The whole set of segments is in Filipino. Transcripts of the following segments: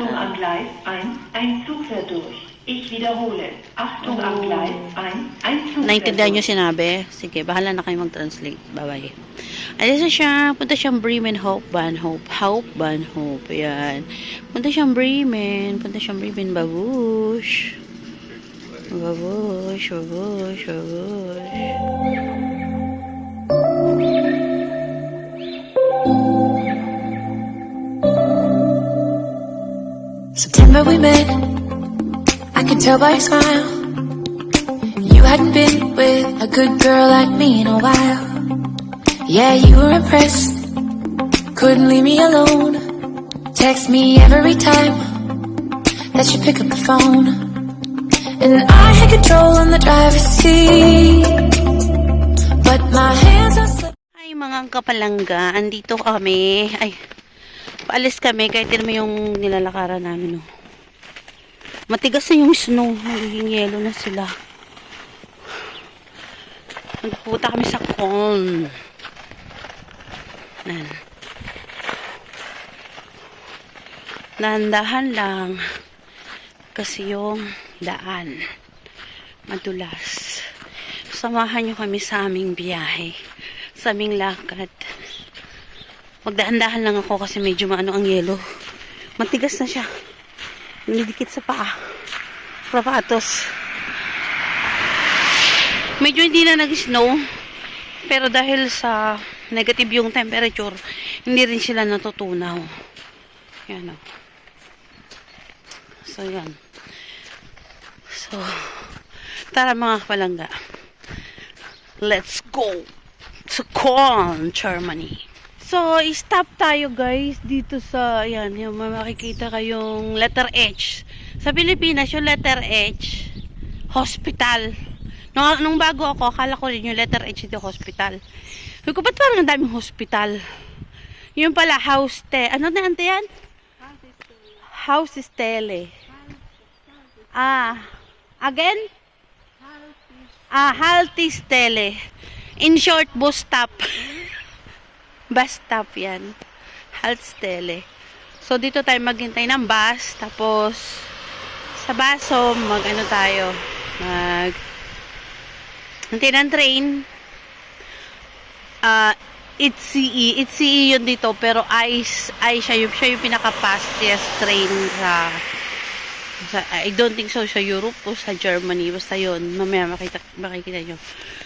Achtung am Gleis 1, ein Zug fährt durch. Ich wiederhole. Achtung am Gleis 1, ein Zug fährt Naintindihan nyo durch. sinabi? Sige, bahala na kayo mag-translate. Bye-bye. Alis na siya. Punta siyang Bremen, Hope, Bahnhof. Hope, Bahnhof. Ayan. Punta siyang Bremen. Punta siyang Bremen. Babush. Babush, babush, babush. September we met, I could tell by your smile. You hadn't been with a good girl like me in a while. Yeah, you were impressed, couldn't leave me alone. Text me every time that you pick up the phone. And I had control on the driver's seat, but my hands are slipping. Ay, mga kapalangga, andito kami. Ay, paalis kami kahit mo yung nilalakaran namin. Oh. Matigas na yung snow. Magiging yelo na sila. Nagpupunta kami sa Köln. Dahan-dahan lang. Kasi yung daan madulas. Samahan nyo kami sa aming biyahe. Sa aming lakad. Magdahan-dahan lang ako kasi medyo maano ang yelo. Matigas na siya. Nidikit sa paa. Sapatos. Medyo hindi na nag-snow. Pero dahil sa negative yung temperature, hindi rin sila natutunaw. Yan o. So, yan. So, tara mga kapalangga. Let's go to Köln, Germany. So, stop tayo guys dito sa, ayan, yung makikita kayong letter H. Sa Pilipinas, yung letter H, hospital. Nung bago ako, akala ko rin yung letter H dito, hospital. Sabi ko, ba't parang ang daming hospital? Yung pala, house te. Ano na ante yan? House stele. Again? Haltestelle. In short, bus stop. Bus stop yan. Haltestelle. So, dito tayo maghintay ng bus. Tapos, sa baso, mag-ano tayo. Hintay ng train. ICE. ICE yun dito. Pero siya yung pinaka-fastest train sa I don't think so sa Europe o sa Germany. Basta yun. Mamaya makikita nyo.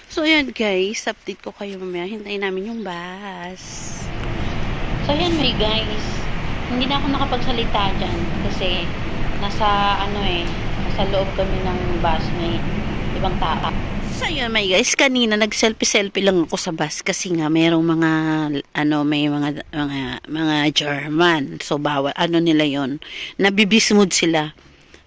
So, ayan guys. Update ko kayo mamaya. Hintayin namin yung bus. So, ayan my guys. Hindi na ako nakapagsalita dyan. Kasi, nasa loob kami ng bus. May ibang tao. So, ayan my guys. Kanina, nag-selfie-selfie lang ako sa bus. Kasi nga, mayroong may mga German. So, bawal. Nila yon, nabibismood sila.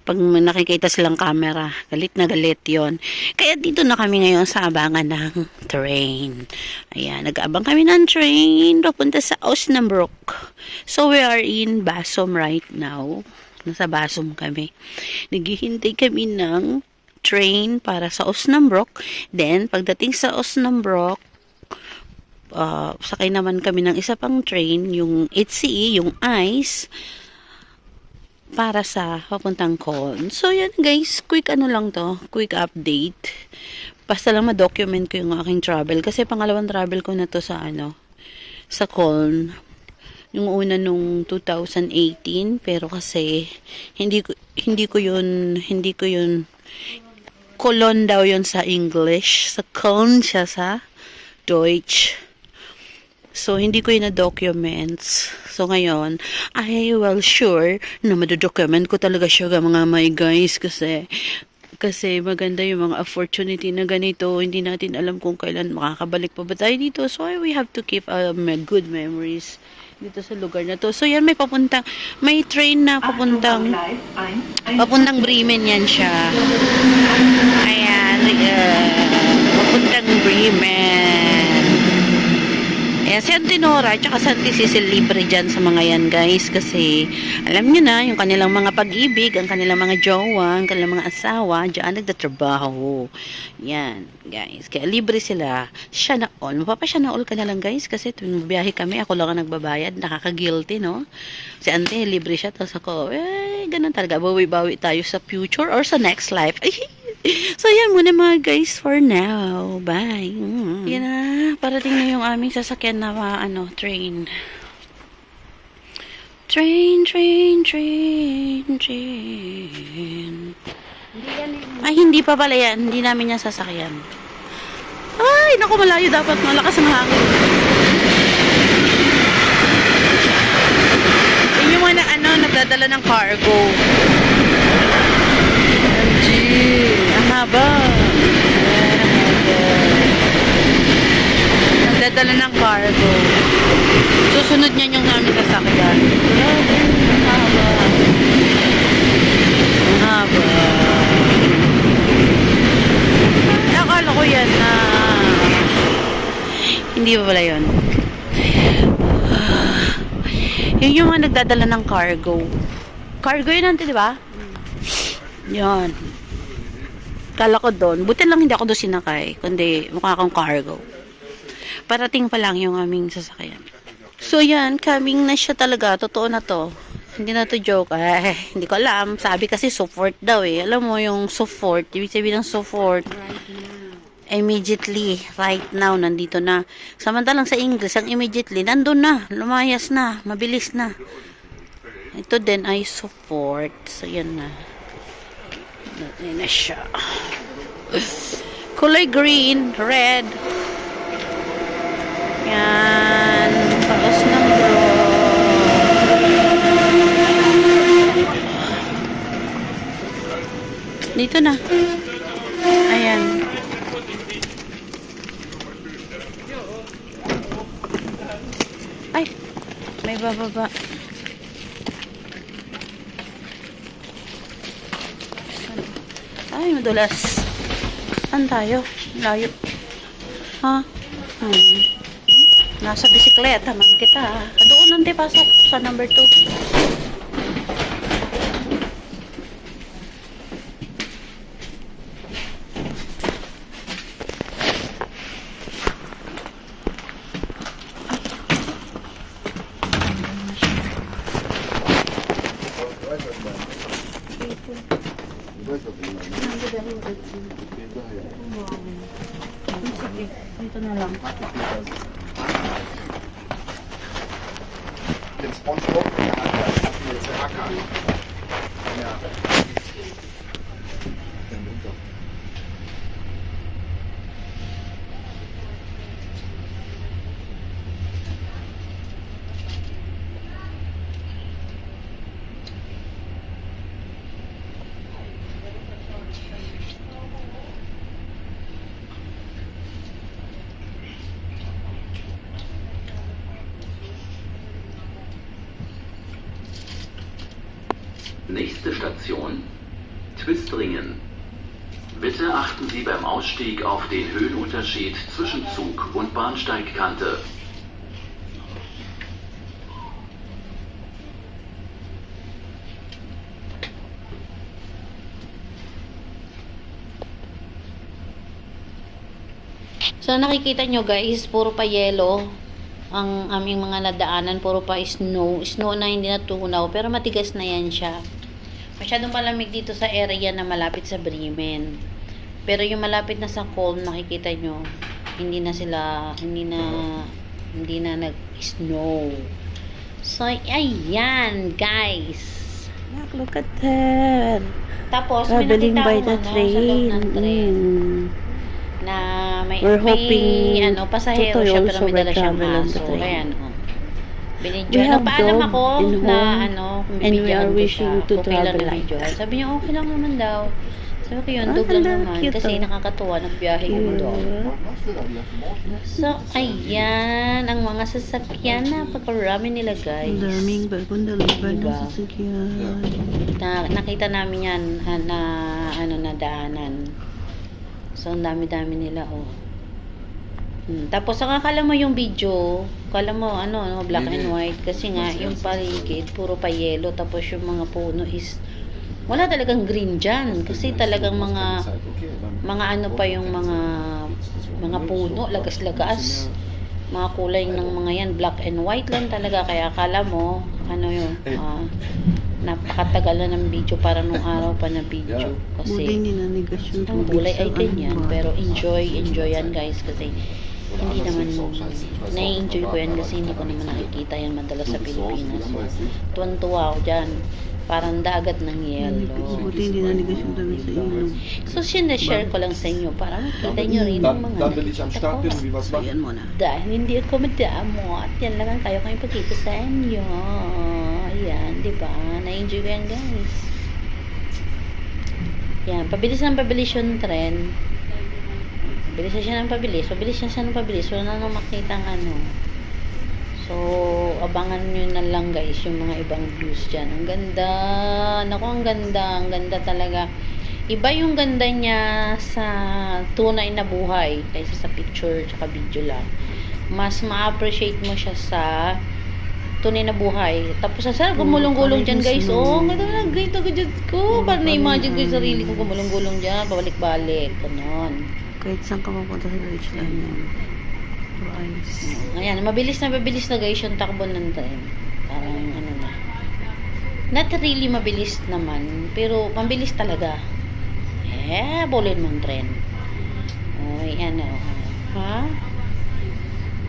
Pag nakikita silang camera, galit na galit yon. Kaya dito na kami ngayon sa abangan ng train. Ayan, nag-aabang kami ng train papunta sa Osnabrück. So, we are in Basum right now. Nasa Basum kami. Naghihintay kami ng train para sa Osnabrück. Then, pagdating sa Osnabrück, sakay naman kami ng isa pang train, yung HCE, yung ICE, para sa papuntang Köln. So, yan guys, quick lang to, quick update. Basta lang ma-document ko yung aking travel. Kasi pangalawang travel ko na to sa sa Köln. Yung una nung 2018, pero kasi hindi ko yun Cologne daw yun sa English. Sa Köln siya sa Deutsch. So, hindi ko yun na-documents. So, ngayon, I will sure na madadocument ko talaga siya mga my guys. Kasi maganda yung mga opportunity na ganito. Hindi natin alam kung kailan makakabalik pa ba tayo dito. So, we have to keep good memories dito sa lugar na to. So, yan, may train na papuntang Bremen yan siya. Ayan, papuntang Bremen. Ayan, si Auntie Nora at saka si Auntie Cecil libre dyan sa mga yan guys kasi alam nyo na yung kanilang mga pag-ibig, ang kanilang mga jowa, ang kanilang mga asawa dyan nagtatrabaho. Yan guys, kaya libre sila. Siya na all, mapapasya na all ka na lang guys kasi tuwing biyahe kami ako lang ang nagbabayad, nakaka-guilty no. Si Auntie libre siya tapos ako ganun talaga, bawi-bawi tayo sa future or sa next life. So, yan muna mga guys for now. Bye. Yan na. Parating na yung aming sasakyan na train. Train. Ay, hindi pa pala yan. Hindi namin yan sasakyan. Ay, naku, malayo dapat. Malakas ang hangin. Yun yung mga nagdadala ng cargo. Ang haba. Nagdadala ng cargo. Susunod niyan yung namin sasakyan. Ang haba. Ang haba. Akala ko yan na hindi ba pala yun? Yun yung mga nagdadala ng cargo. Cargo yun natin, di ba? Yan. Kala ko doon. Buti lang hindi ako doon sinakay. Kundi mukha akong cargo. Parating pa lang yung aming sasakyan. So yan, coming na siya talaga. Totoo na to. Hindi na to joke. Hindi ko alam. Sabi kasi support daw eh. Alam mo yung support. Ibig sabihin ng support. Immediately. Right now. Nandito na. Samantalang sa English, ang immediately, nandun na. Lumayas na. Mabilis na. Ito din ay support. So yan na. Yan na siya. Kulay green, red. Yan. Paos ng bro. Dito na. Ayan. Ay. May bababa. Ay, madulas. Saan tayo? Layo. Ha? Nasa bisikleta man kita. Doon nante pasok sa number 2. Dito na lang. Den SpongeBob, der hat das jetzt Hacker. Ja. Nächste Station, Twistringen. Bitte achten Sie beim Ausstieg auf den Höhenunterschied zwischen Zug und Bahnsteigkante. So nakikita nyo guys, puro pa yellow ang aming mga nadaanan, puro pa snow na hindi natunaw, pero matigas na yan siya. Masyadong malamig dito sa area na malapit sa Bremen, pero yung malapit na sa Kulm, nakikita nyo hindi na nag-snow. So ayan guys, look at that. Tapos may nakita by akong the sa loob ng train na may pasahero siya pero may dala siyang aso. Ayan, nagpaalam ako na and we are wishing to travel like that. Sabi niya, okay lang naman daw. Sabi ko yun, dog lang naman. Kasi nakakatuwa, nagbiyahe yung dog. So, ayan, ang mga sasakyan, napakarami nila guys. Ang daming bagong daliban ng Diba? sasakyan. Nakita namin yan na daanan. So, ang dami-dami nila, oh. Tapos ang akala mo yung video, akala mo ano, black and white kasi nga yung paligid puro pa yellow, tapos yung mga puno is wala talagang green diyan kasi talagang mga ano pa yung mga puno, lagas-lagas. Mga kulay ng mga yan, black and white lang talaga, kaya akala mo ano yun, napakatagal na ng video para nung araw pa na video kasi ang kulay ay ganyan, pero enjoy yan guys kasi hindi naman nai-enjoy ko yan kasi hindi ko naman nakikita yan madalas sa Pilipinas. So, tuwan-tuwa ako dyan. Parang dagat ng yelo. Buti hindi nanigas yung damit sa ilog. So, sinashare ko lang sa inyo para makita nyo rin ang mga Dann will ich am nakita Start ko. bin, wie was Ayan mo na. Dahil hindi ako madamo at yan lang ang kaya kong ipakita sa inyo. Ayan, di ba? Na-enjoy ko yan guys. Yan, pabilis ng pabilis yung trend. Bilis na siya ng pabilis. Pabilis na siya ng pabilis. Wala na makita ang ano. So, abangan nyo na lang guys yung mga ibang views dyan. Ang ganda. Naku, ang ganda. Ang ganda talaga. Iba yung ganda niya sa tunay na buhay kaysa sa picture tsaka video lang. Mas ma-appreciate mo siya sa tunay na buhay. Tapos sa gumulong-gulong dyan guys. Oh, ang ganda na. Great ako dyan ko. Parang na-imagine ko yung sarili ko gumulong-gulong dyan. Pabalik-balik. Ganon. Kahit saan ka mapunta sa Richland yan. Rice. Ayan, mabilis na guys yung takbo ng tren. Parang ano na. Not really mabilis naman, pero mabilis talaga. Bulin mo ang tren. Oh, yan o. Ha?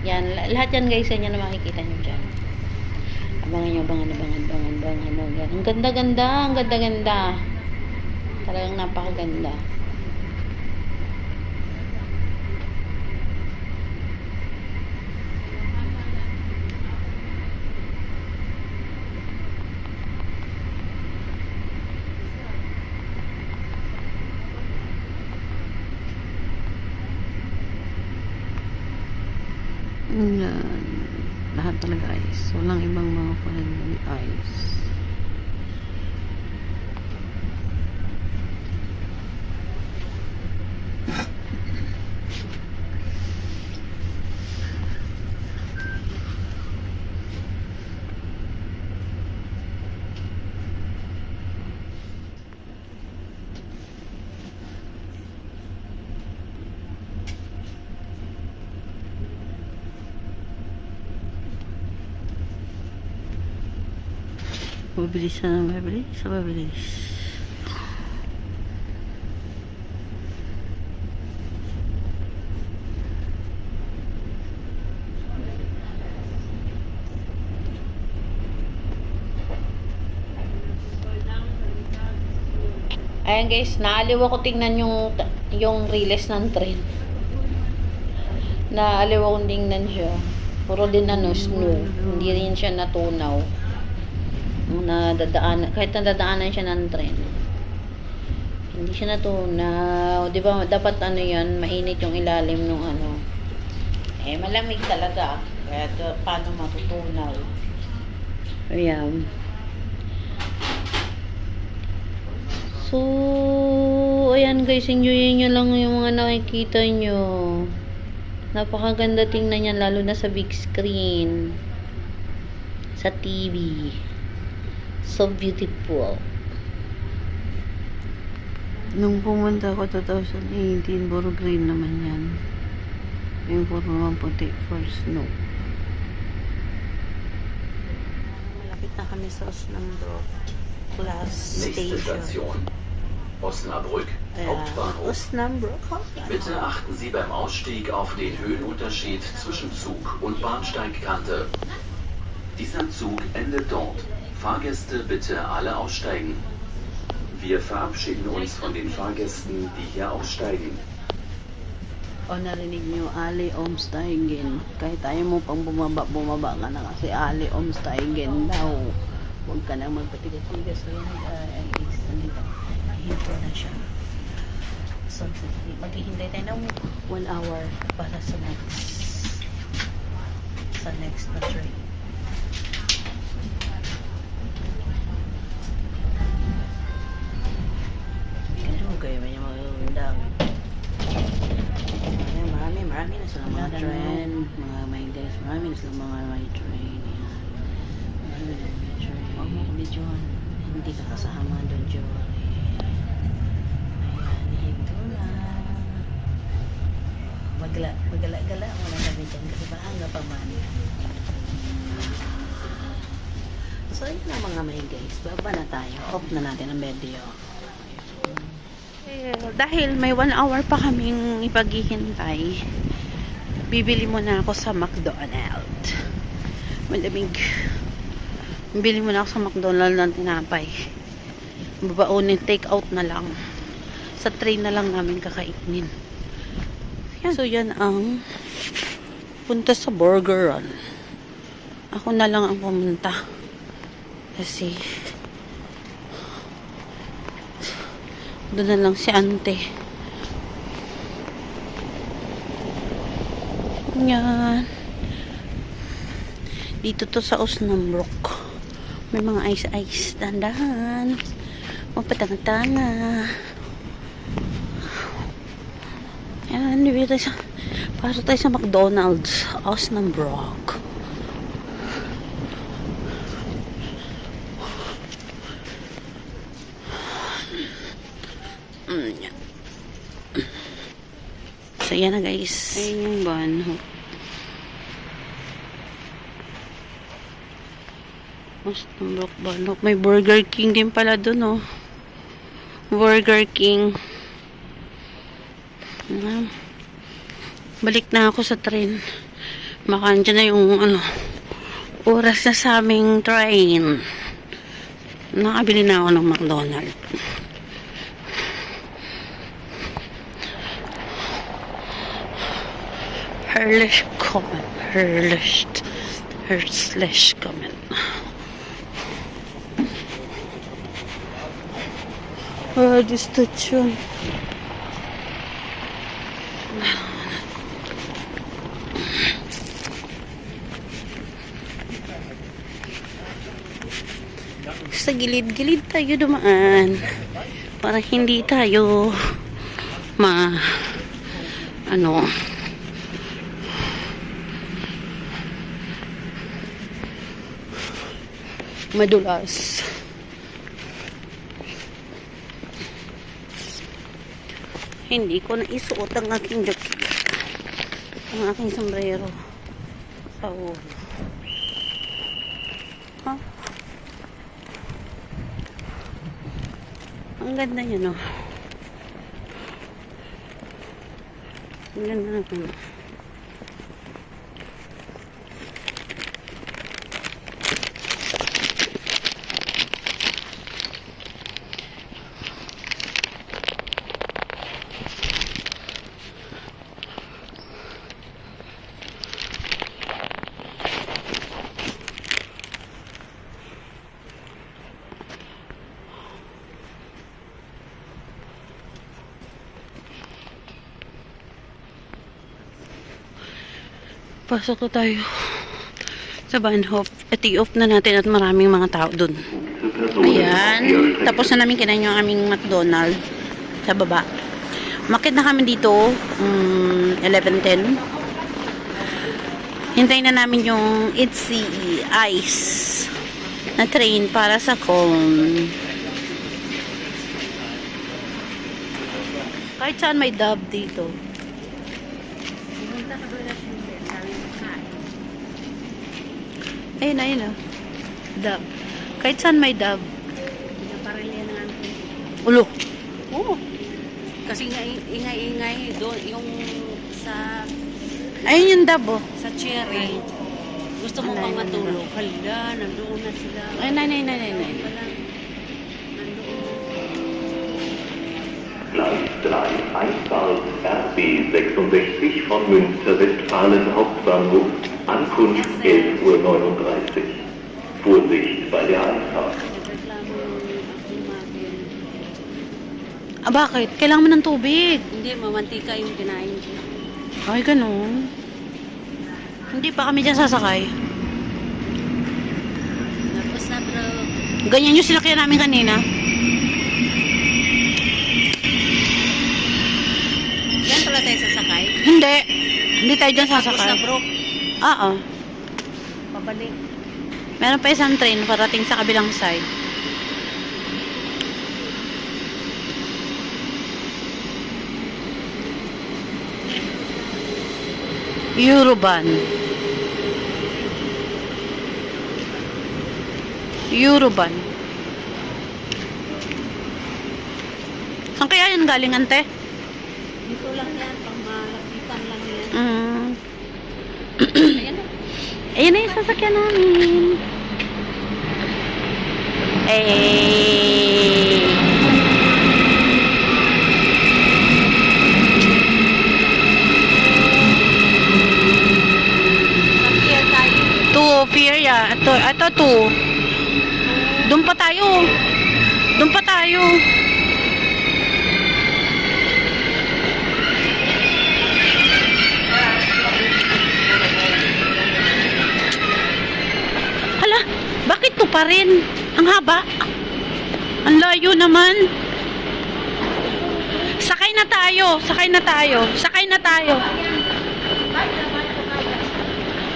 Yan, lahat yan guys, yan na makikita nyo dyan. Abangan nyo, abangan. Ang ganda-ganda. Talagang napakaganda. Yan. Lahat talaga ice. Walang ibang mga kulay ng ice. Mabilis na mabilis. Ayan guys, naaliw ako tingnan yung riles ng train. Naaliw akong tingnan siya. Puro din snow. Hindi rin siya natunaw. Kahit nadadaanan siya ng tren. Hindi siya natunaw. Di ba, dapat ano yan, mainit yung ilalim ng ano. Malamig talaga. Kaya paano matutunaw? Ayan. So, ayan guys, enjoyin nyo lang yung mga nakikita nyo. Napakaganda tingnan yan, lalo na sa big screen. Sa TV. So beautiful. Nung pumunta ako 2018, puro green naman yan. Yung puro naman puti for snow. Malapit na kami sa Osnabrück Class Nächste Station. Station. Osnabrück, Hauptbahnhof. Osnabrück. Bitte achten Sie beim Ausstieg auf den Höhenunterschied zwischen Zug und Bahnsteigkante. Dieser Zug endet dort. Fahrgäste bitte alle aussteigen. Wir verabschieden uns von den Fahrgästen, die hier aussteigen. O narinig niyo, Ali Omsteigen. Kahit ayaw mo pang bumaba ka na kasi Ali Omsteigen daw. Huwag ka na magpatigas-tigas. So yan guys, nandito. Hinto na siya. So, maghihintay tayo ng 1 hour para sa next na train. Marami na sila mga train. Marami silang mga may train. Yan. Marami may train. Huwag mo videohan. Hindi ka kasama doon, Jory. Ayan, ito na. Magala-gala. Wala kami dyan. Kasi bahanga pa man. So, yun na mga may guys. Baba na tayo. Off na natin ang video. Dahil may 1 hour pa kaming ipaghihintay, bibili muna ako sa McDonald's. Malamig. Bibili muna ako sa McDonald's ng tinapay. Babaunin, take out na lang. Sa train na lang namin kakainin. Yan. So, yan ang punta sa Burger Run. Ako na lang ang pumunta. Kasi doon na lang si ante. Yan. Dito to sa Osnabrook. May mga ice-ice. Dandahan. Magpatanga-tanga. Yan. Pasok tayo sa McDonald's. Osnabrook. Yan. So, yan na guys. Ayun yung banho. Osnabrook banho. May Burger King din pala dun, oh. Burger King. Balik na ako sa train. Baka andyan na yung, oras na sa aming train. Nakabili na ako ng McDonald's. Herrlich kommen. Herzlich kommen. Die Station. Sa gilid-gilid tayo dumaan para hindi tayo madulas. Hindi ko na isuot ang aking jacket. Ang aking sombrero. Sa ulo. Ha? Ang ganda niya, no? Ang ganda na ito. Pasok na tayo sa Bahnhof. At i-off na natin at maraming mga tao dun. Ayan. Tapos na namin kinain yung aming McDonald's sa baba. Makit na kami dito 11:10. Hintayin na namin yung ITC Ice na train para sa Cone. Kahit saan may dub dito. Ayun, ayun, oh. Dub. Kahit saan may dub. Pinaparili na natin. Ulo. Oo. Kasi ingay-ingay doon yung sa Ayun yung dub, oh. sa cherry. Gusto mo pang matulog. Hala, nandoon na sila. Ay, nay. Wala. Gleis 3 Einfahrt RB 66 von Münster Westfalen Hauptbahnhof, Ankunft 11:39 Uhr. Vorsicht bei der Einfahrt. Nagreklamo yung mother. Ah, bakit? Kailangan mo ng tubig. Hindi, mamantika yung kinain ko. Ay, ganun. Hindi pa kami dyan sasakay. Tapos na bro. Ganyan yung sinakyan namin kanina. Yan pala tayo sasakay. Hindi. Hindi tayo dyan Tapos sasakay. na bro. Oo. pabalik. Meron pa isang train parating sa kabilang side. Euroban. Euroban. Saan kaya yan galing, ante? Dito lang yan, pang malapitan lang yan. Ayan na yung sasakyan namin. Sa pier tayo. Feria. Ito, 2. Doon pa tayo. Doon pa tayo. Hala, bakit to pa rin? Ang haba. Ang layo naman. Sakay na tayo. Sakay na tayo. Sakay na tayo.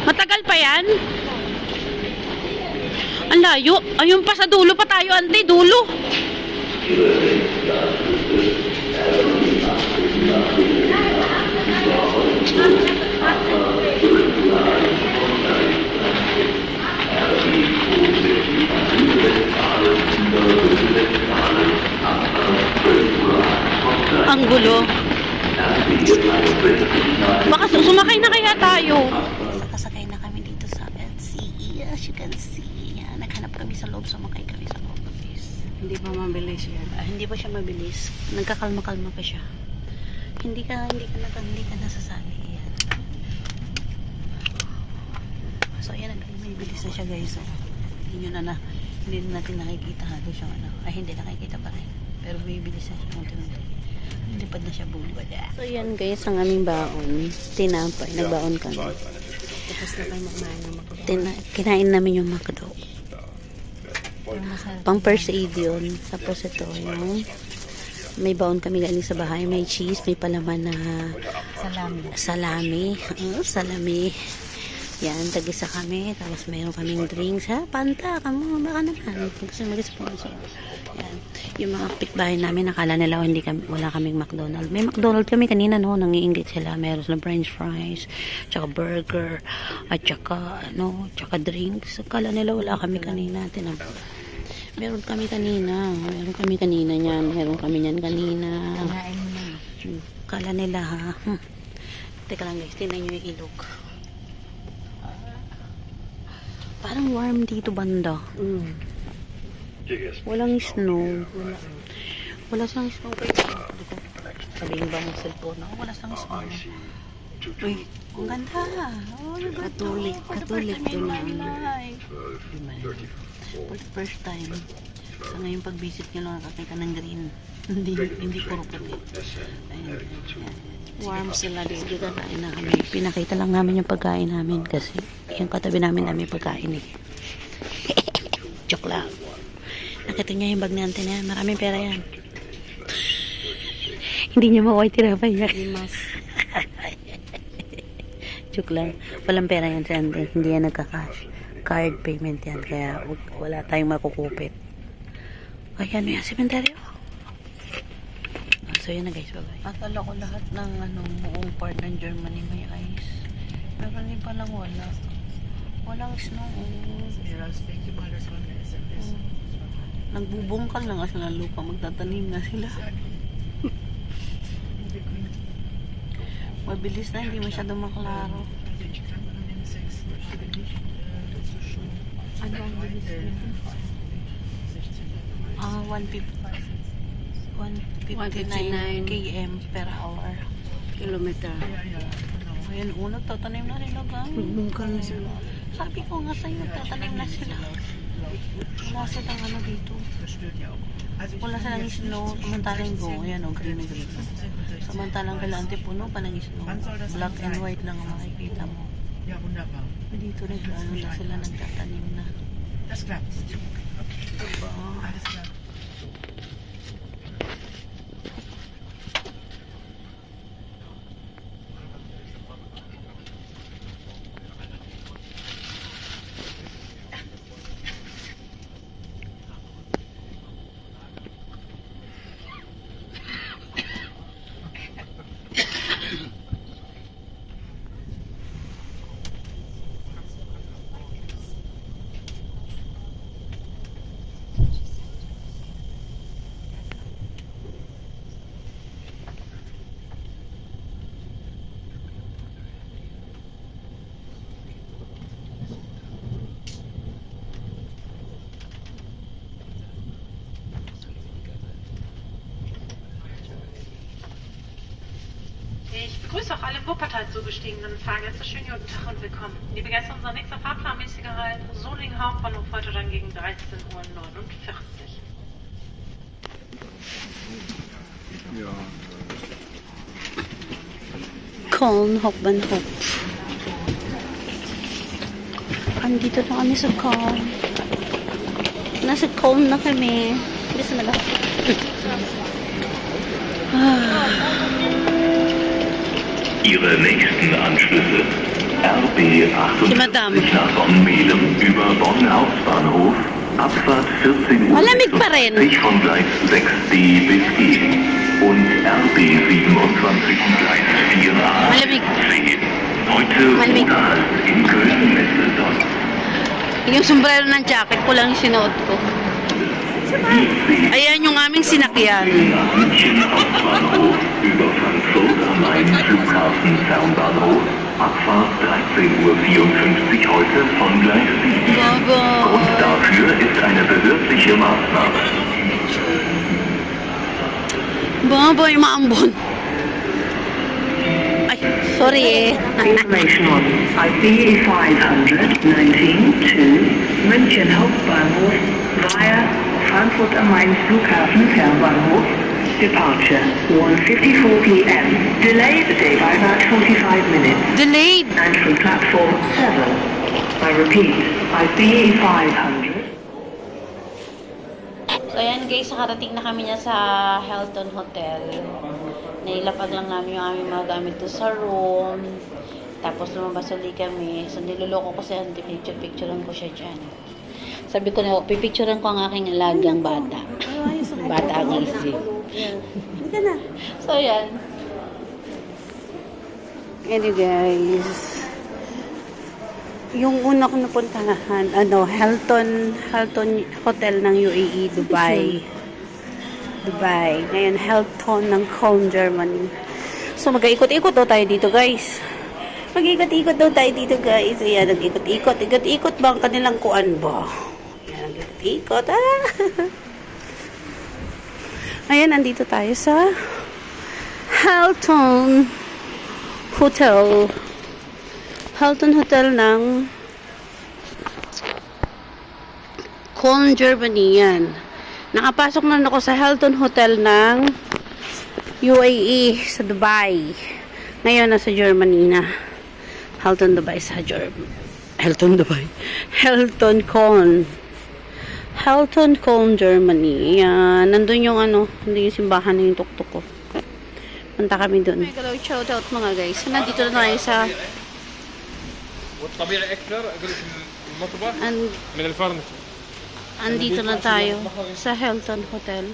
Matagal pa yan? Ang layo. Ayun pa sa dulo pa tayo, ante. Dulo. Ang gulo. Baka sumakay na kaya tayo. Sakasakay na kami dito sa LCE. As you can see, naghanap kami sa loob. Sumakay kami sa loob. Hindi pa mabilis yan. Hindi pa siya mabilis. Nagkakalma-kalma pa siya. Hindi ka nasasali. Yan. So, ayan, may bilis na siya, guys. So, hindi natin nakikita halos yung ano. Ay, hindi nakikita pa rin. Pero bibilis na siya. Unti-unti. Lipad na siya buliwad. So, yan, guys, ang aming baon. Tinapay. Nagbaon kami. Tapos na tayo kumain ng makdo. Kinain namin yung makdo. Pang first aid yun. Tapos ito, yung may baon kami galing sa bahay. May cheese, may palaman na salami. Salami. Yan, tag-isa kami. Tapos mayroon kaming drinks. Ha, Panta, kamo, baka naman. Kasi mag-sponsor. Yan. Yung mga kapitbahay namin, nakala nila wala kaming McDonald's. May McDonald's kami kanina, no? Nangiinggit sila. Meron silang french fries, tsaka burger, at tsaka drinks. Akala nila wala kami kanina. Meron kami kanina niyan. Meron kami niyan kanina. Kanain mo na. Akala nila, ha? Teka lang, guys. Tingnan nyo yung ilog. Parang warm dito banda. Walang snow. Wala sang snow kayo. Sabihin ba ng cellphone na wala sang snow. Uy, ang ganda. Oh, Katulik to na. For the first time. Sa ngayon pag-visit nyo lang nakakita ng green. Hindi puro puti. Ayun. Warm sila dito. Sige, kakain na kami. Pinakita lang namin yung pagkain namin kasi yung katabi namin pagkain eh. Joke lang. Nakita niya yung bag na na yan. Maraming pera yan. Hindi niya makuha yung tinapay niya. Joke lang. Walang pera yan sa ante. Hindi yan nagka-cash. Card payment yan. Kaya wala tayong makukupit. Ayan yan. Sementeryo. So yun na guys. Bye-bye. Akala ko lahat ng buong part ng Germany may ice. Pero hindi pa lang wala. Walang snow. Nagbubungkal na nga sila lupa. Magtatanim na sila. Mabilis na. Hindi masyado maklaro. Ano ang bilis niya? 159 km per hour. Kilometer. Ayan, nagtatanim na sila, guys. Magbungkal na sila. Sabi ko nga sa'yo, nagtatanim na sila. Wala silang dito. Wala silang snow. Samantalang ayan green na green. Samantalang kailangan puno pa ng snow. Black and white lang ang makikita mo. Dito na sila nagtatanim na. Diba? Ich begrüße auch alle in Wuppertal zugestiegenen Fahrgäste. Schönen guten Tag und willkommen. Liebe Gäste, unser nächster fahrplanmäßiger Halt Solingen Hauptbahnhof heute dann gegen 13:49 Uhr. Köln Hauptbahnhof. Andito na kami sa Köln. Nasa Köln na kami. Bisa na lang. Ihre nächsten Anschlüsse. RB Si Madam. 48 nach Bonn-Melem über Bonn Hauptbahnhof. Abfahrt 14 Uhr Malamig pa rin. 56 von Gleis 6D bis G. Und RB 27 von Gleis 4A. Malamig. Heute Malamig. ohne Halt in Köln-Messeldorf. Yung sombrero ng jacket ko lang yung sinuot ko. Ayan yung aming sinakyan. München Hauptbahnhof über Frankfurt am Main Flughafen Fernbahnhof. Abfahrt 13:54 Uhr heute von Gleis 7. Baba. Grund dafür ist eine behördliche Maßnahme. Baba, yung maambon. Ay, sorry eh. Information on ICE 519 to München Hauptbahnhof via Frankfurt am Main Flughafen Fernbahnhof. Departure 1:54 p.m. Delay the day by about 45 minutes. Delayed. And from platform 7. I repeat, ICE 500. So ayan guys, nakarating na kami niya sa Hilton Hotel. Nailapag lang namin yung aming mga gamit doon sa room. Tapos lumabas ulit kami. So niloloko ko sa picture-picturean ko siya dyan. Sabi ko na, pipicturean ko ang aking alagang bata. Bata ang isip. So yan. Anyway guys, yung una ko napuntahan, Hilton Hotel ng UAE, Dubai. Ngayon, Hilton ng Köln, Germany. So, mag-ikot-ikot daw tayo dito, guys. Mag-ikot-ikot daw tayo dito, guys. Ayan, nag-ikot-ikot. Ikot-ikot ba ang kanilang kuan ba? Ayan, nag-ikot-ikot. Ayan, nandito tayo sa Hilton Hotel. Hilton Hotel ng Köln, Germany. Yan. Nakapasok na ako sa Hilton Hotel ng UAE sa Dubai. Ngayon, nasa Germany na. Hilton Dubai sa Hilton Dubai. Hilton Köln. Hilton Köln, Germany. Yan. Nandun yung nandun yung simbahan ng tuktok ko. Punta kami dun. Hello, shout out mga guys. Nandito na tayo sa والطبيعي اكثر اقول لك المطبخ من الفرن. Andito na tayo sa Hilton Hotel.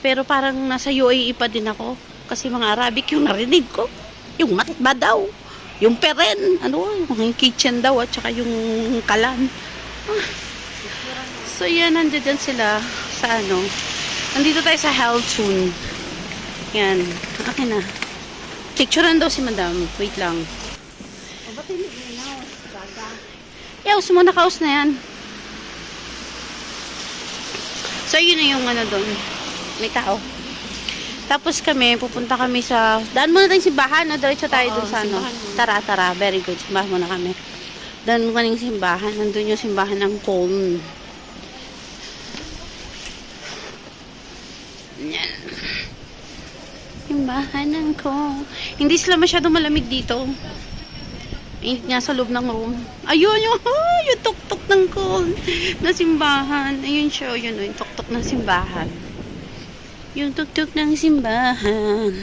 Pero parang nasa UAE pa din ako. Kasi mga Arabic yung narinig ko. Yung matba daw. Yung peren. Yung kitchen daw. At saka yung kalan. So yan, nandiyan sila sa Nandito tayo sa Hilton. Yan. Akin na. Picturean daw si madam. Wait lang. Yaw, sumuna kaos na yan. So, yun na yung doon. May tao. Tapos pupunta kami sa... Daan muna tayong simbahan, no? Diretso tayo doon sa Tara. Very good. Simbahan muna kami. Daan muna yung simbahan. Nandun yung simbahan ng Köln. Yan. Simbahan ng Köln. Hindi sila masyadong malamig dito. Init nga sa loob ng room. Ayun yung tuktok ng Köln na simbahan. Ayun siya, yung tuktok ng simbahan. Yung tuktok ng simbahan.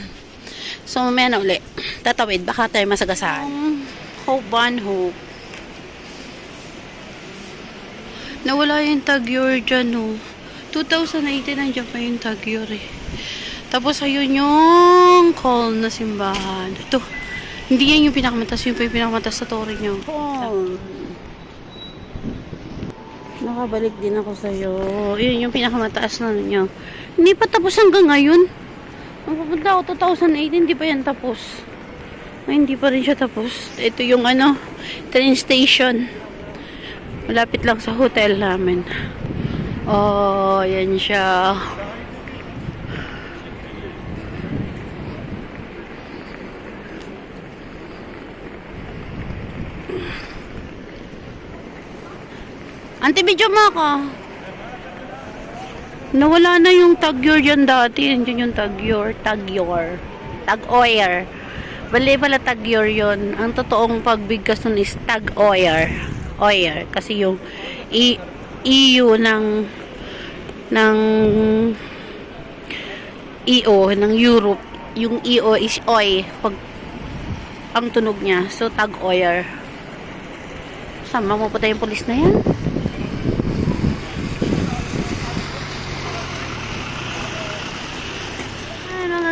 So, mamaya na uli. Tatawid, baka tayo masagasaan. Hauptbahnhof. Nawala yung Tagyor dyan, 2018, nandiyan pa yung Tagyor, Tapos, ayun yung Köln na simbahan. Ito. Hindi yan yung pinakamatas. Yung pinakamatas sa tore nyo. Nakabalik din ako sa'yo. Yun yung pinakamataas na nyo. Hindi pa tapos hanggang ngayon. Magpupunta ako 2018. Hindi pa yan tapos. Ay, hindi pa rin siya tapos. Ito yung train station. Malapit lang sa hotel namin. Oh, yan siya. Auntie, video mo ako. Nawala na yung Tagyor dyan dati. Nandiyan yung Tagyor. Tag-oyer. Bali pala Tagyor yun. Ang totoong pagbigkas nun is Tag-oyer. Oyer. Kasi yung EU ng EO ng Europe. Yung EO is oy. Pag ang tunog niya. So, Tag-oyer. Sama mo pa tayong polis na yan?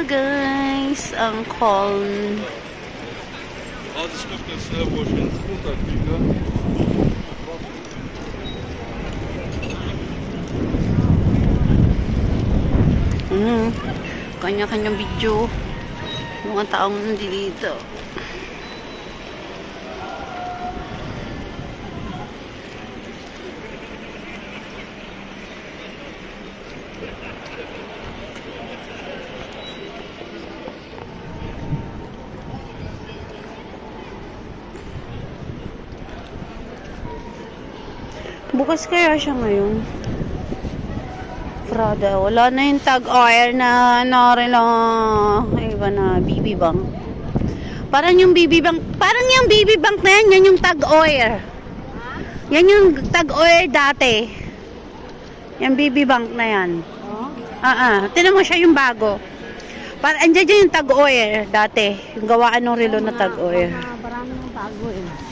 Guys, ang call. Kanya-kanyang video. Mga taong nandito. Bukas kaya siya ngayon. Prada. Wala na yung Tag-oyer na iba na BB Bank. Parang yung BB Bank na yan. Yan yung Tag-oyer. Yan yung Tag-oyer dati. Yung BB Bank na yan. Tinan mo siya yung bago. Parang andyan yung Tag-oyer dati. Yung gawaan ng relo na Tag-oyer. Marami ng bago eh.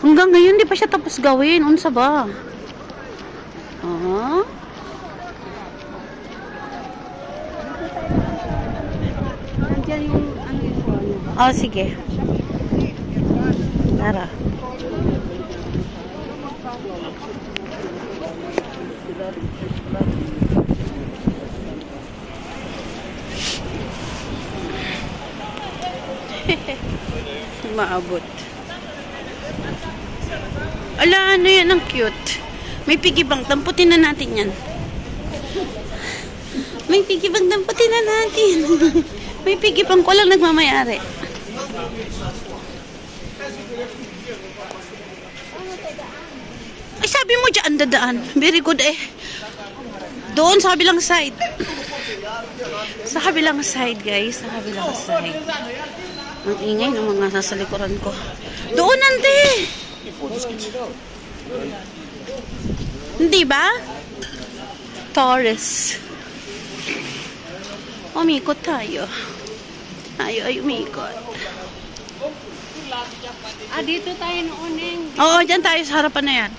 Hanggang ngayon, di pa siya tapos gawin. Unsa ba? Nandiyan yung ano yun. Oh, sige. Tara. Maabot. Ala, ano yan? Ang cute. May piggy bank. Damputin na natin yan. May piggy bank. Damputin na natin. May piggy bank. Ko lang nagmamayari. Ay, sabi mo dyan dadaan. Very good eh. Doon sa kabilang side. Sa kabilang side, guys. Sa kabilang side. Ang ingay ng mga nasa likuran ko. Doon, nante! Hindi ba? Taurus. Umikot tayo. Ay umikot. Dito tayo noon eh. Oo, dyan tayo sa harapan na yan.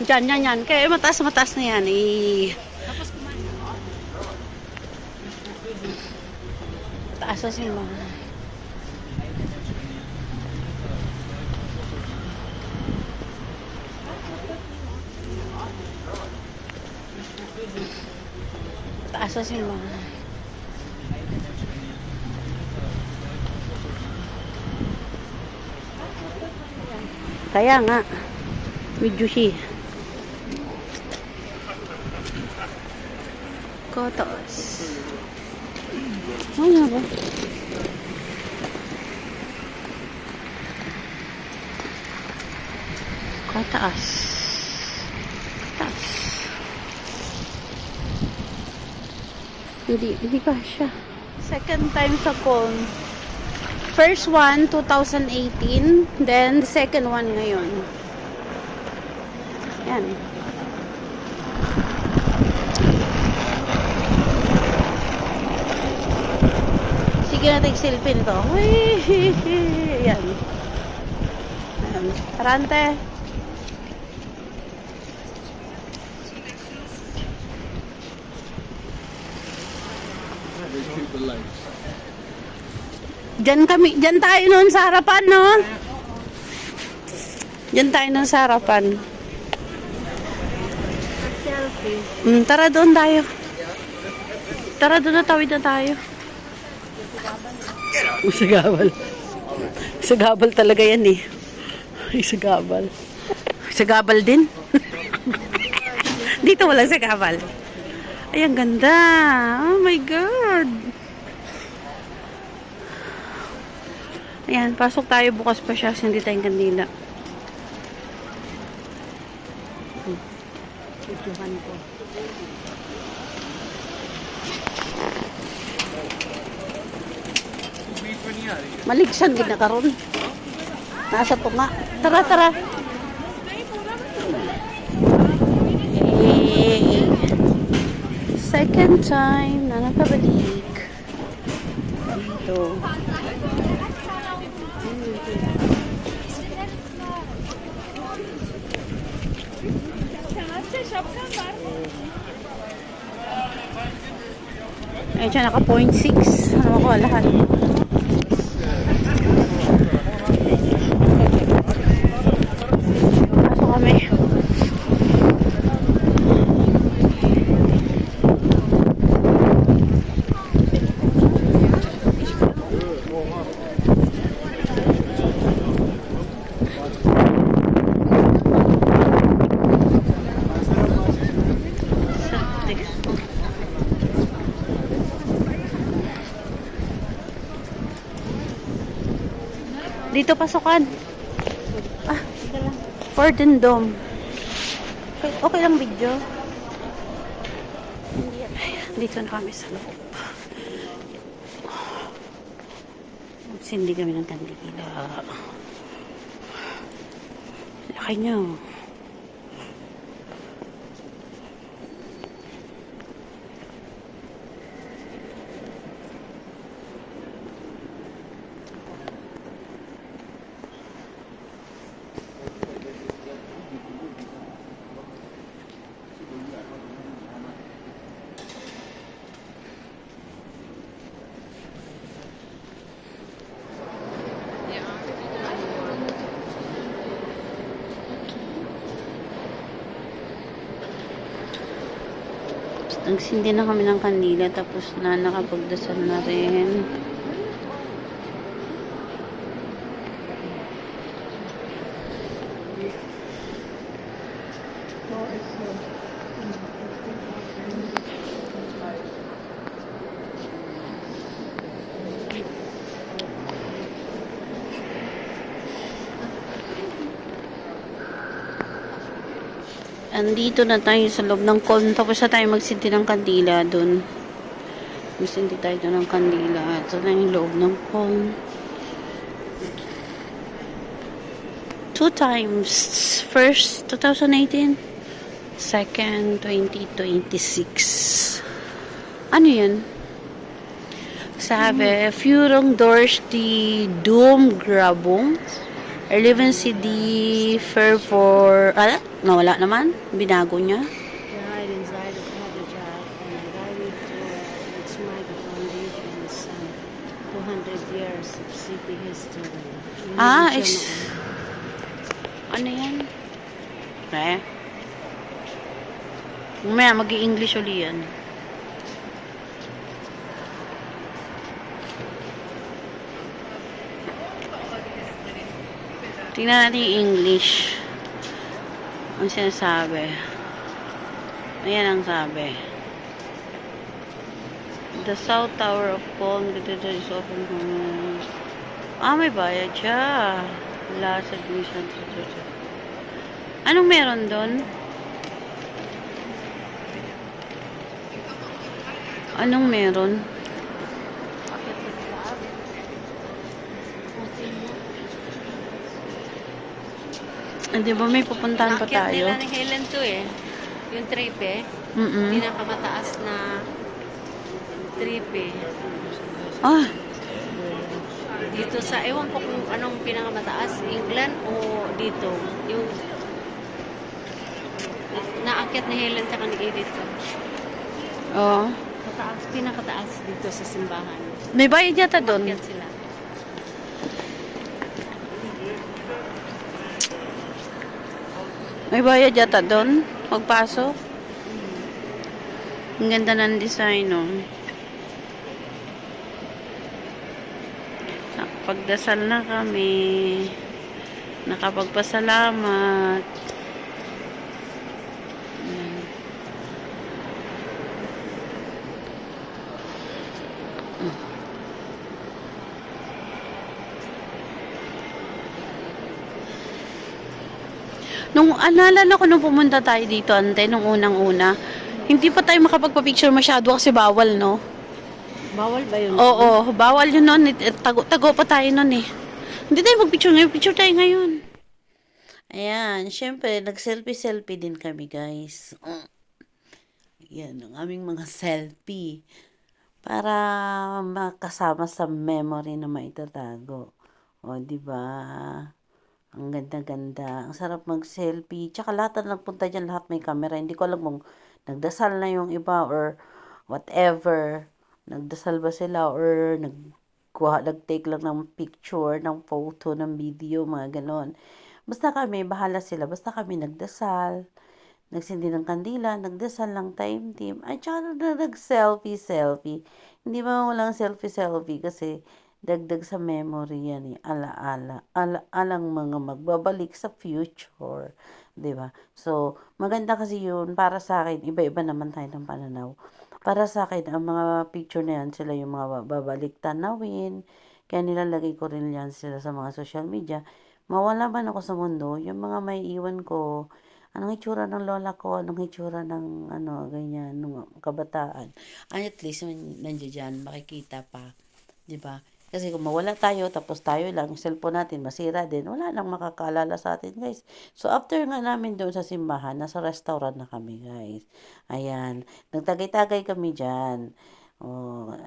Yan. Kaya mataas na yan. Taas na sila. Taas na sila. Kaya nga. Medyo siya. Kotos. Ano ba? Kataas. Hindi ka siya. Second time sa con. First one, 2018. Then, the second one ngayon. Yan. Sige na, take selfie nito. Yan. Tarante. Diyan tayo noon sa harapan, no? Diyan tayo noon sa harapan. Selfie. Tara doon tayo. Tara doon na, tawid na tayo. Sagabal. Sagabal talaga yan eh. Sagabal. Sagabal din. Dito walang sagabal. Ay, ang ganda. Oh my God. Yan, pasok tayo. Bukas pa siya. Hindi tayong kandila. Tutuhan ko. Maligsan gid na karon. Nasa to nga. Tara, tara. Hey. Second time na nakabalik. Dito. Ay, siya naka 0.6. Ano ko, lahat. Pasok kami. Dito pasukan. Ah, Gordon Dome. Okay lang video. Dito na kami sa loob. Sindi kami ng kandila. Laki nyo. Nagsindi na kami ng kandila tapos na nakapagdasal na rin. Andito na tayo sa loob ng con. Tapos na tayo magsinti ng kandila dun. Magsinti tayo dun ng kandila. Ito na yung loob ng con. 2 times. First, 2018. Second, 2026. Ano yan? Sabi, Führung durch die Domgrabung. Erleben Sie die Fervor... Nawala naman. Binago niya. Right inside the Habitat and guided to its mighty foundations and 200 years of city history. Ano yan? Okay. Mamaya, mag-i-English uli yan. Tingnan natin yung English. Ang sinasabi. Ayan ang sabi. The South Tower of Colne is open for... may bayad siya. Last admission. Anong meron doon? Anong meron? Di ba may pupuntahan pa tayo? Nakakit nila ni Helen to eh. Yung trip eh. Pinakamataas na trip eh. Dito sa, ewan ko kung anong pinakamataas, England o dito. Yung naakit ni Helen sa kanila dito. Oo. Pinakataas dito sa simbahan. May bayad yata doon. Naakit sila. May bayad yata doon? Magpasok? Ang ganda ng design, no? Nakapagdasal na kami. Nakapagpasalamat. Nung alala ko nung pumunta tayo dito, ante, nung unang-una, hindi pa tayo makapagpa-picture masyado kasi bawal, no? Bawal ba yun? Oo, bawal yun nun. Tago pa tayo nun eh. Hindi tayo mag-picture ngayon. Picture tayo ngayon. Ayan, syempre, nag-selfie-selfie din kami, guys. Yan, ang aming mga selfie. Para makasama sa memory na maitatago. O, di ba? Ang ganda-ganda. Ang sarap mag-selfie. Tsaka lahat na nagpunta dyan, lahat may camera. Hindi ko alam kung nagdasal na yung iba or whatever. Nagdasal ba sila or nag-take lang ng picture, ng photo, ng video, mga ganon. Basta kami, bahala sila. Basta kami nagdasal. Nagsindi ng kandila, nagdasal lang time team. Ay, tsaka nag-selfie. Hindi ba walang selfie kasi dagdag sa memory yan eh. Alang mga magbabalik sa future. 'Di ba? So, maganda kasi yun. Para sa akin, iba-iba naman tayo ng pananaw. Para sa akin, ang mga picture na yan, sila yung mga babalik tanawin. Kaya nilalagay ko rin yan sila sa mga social media. Mawala man ako sa mundo, yung mga may iwan ko, anong itsura ng lola ko, anong itsura ng ganyan, nung kabataan. At least, nandiyan dyan, makikita pa. 'Di ba? Kasi kung mawala tayo, tapos tayo lang, yung cellphone natin, masira din, wala nang makakaalala sa atin, guys. So, after nga namin doon sa simbahan, nasa restaurant na kami, guys. Ayan. Nagtagay-tagay kami dyan.